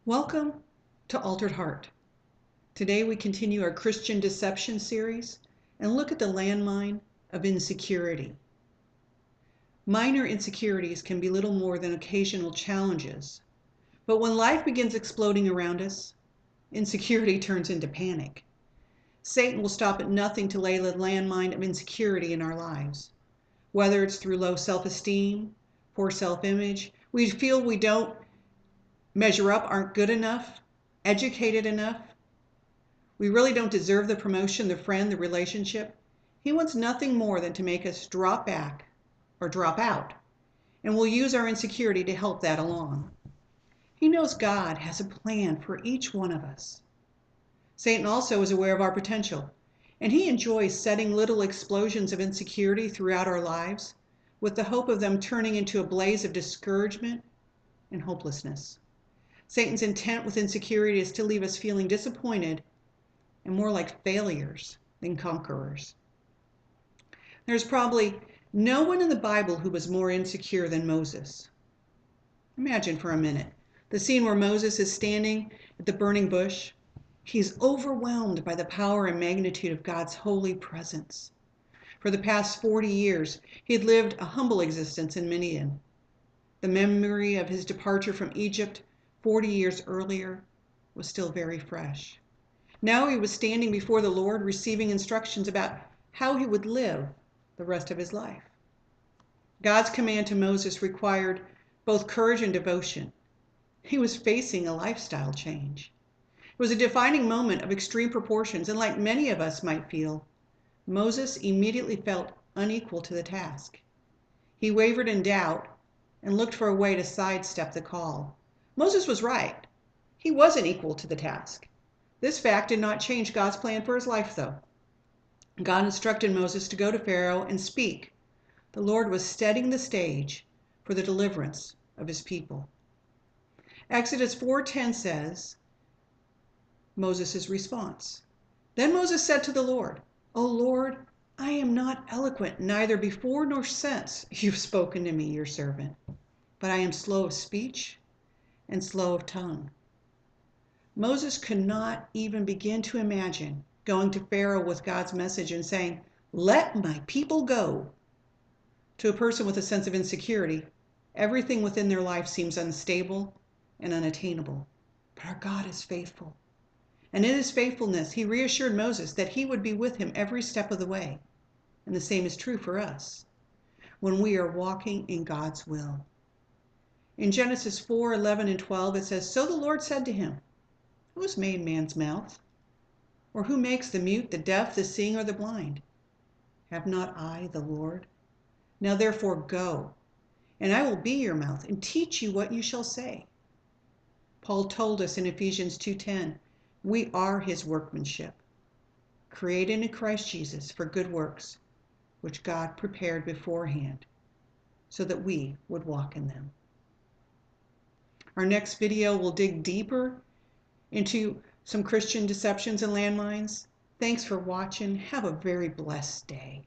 Welcome to Altered Heart. Today we continue our Christian Deception series and look at the landmine of insecurity. Minor insecurities can be little more than occasional challenges, but when life begins exploding around us, insecurity turns into panic. Satan will stop at nothing to lay the landmine of insecurity in our lives. Whether it's through low self-esteem, poor self-image, we feel we don't measure up, aren't good enough, educated enough. We really don't deserve the promotion, the friend, the relationship. He wants nothing more than to make us drop back or drop out, and we'll use our insecurity to help that along. He knows God has a plan for each one of us. Satan also is aware of our potential, and he enjoys setting little explosions of insecurity throughout our lives with the hope of them turning into a blaze of discouragement and hopelessness. Satan's intent with insecurity is to leave us feeling disappointed and more like failures than conquerors. There's probably no one in the Bible who was more insecure than Moses. Imagine for a minute the scene where Moses is standing at the burning bush. He's overwhelmed by the power and magnitude of God's holy presence. For the past 40 years, he had lived a humble existence in Midian. The memory of his departure from Egypt 40 years earlier was still very fresh. Now he was standing before the Lord, receiving instructions about how he would live the rest of his life. God's command to Moses required both courage and devotion. He was facing a lifestyle change. It was a defining moment of extreme proportions, and like many of us might feel, Moses immediately felt unequal to the task. He wavered in doubt and looked for a way to sidestep the call. Moses was right. He wasn't equal to the task. This fact did not change God's plan for his life, though. God instructed Moses to go to Pharaoh and speak. The Lord was setting the stage for the deliverance of his people. Exodus 4:10 says, Moses' response. Then Moses said to the Lord, "O Lord, I am not eloquent, neither before nor since you've spoken to me, your servant, but I am slow of speech and slow of tongue." Moses could not even begin to imagine going to Pharaoh with God's message and saying, "Let my people go." To a person with a sense of insecurity, everything within their life seems unstable and unattainable. But our God is faithful. And in his faithfulness, he reassured Moses that he would be with him every step of the way. And the same is true for us when we are walking in God's will. In Genesis 4:11 and 12, it says, "So the Lord said to him, Who has made man's mouth? Or who makes the mute, the deaf, the seeing, or the blind? Have not I the Lord? Now therefore go, and I will be your mouth and teach you what you shall say." Paul told us in Ephesians 2:10, we are his workmanship, created in Christ Jesus for good works, which God prepared beforehand so that we would walk in them. Our next video will dig deeper into some Christian deceptions and landmines. Thanks for watching. Have a very blessed day.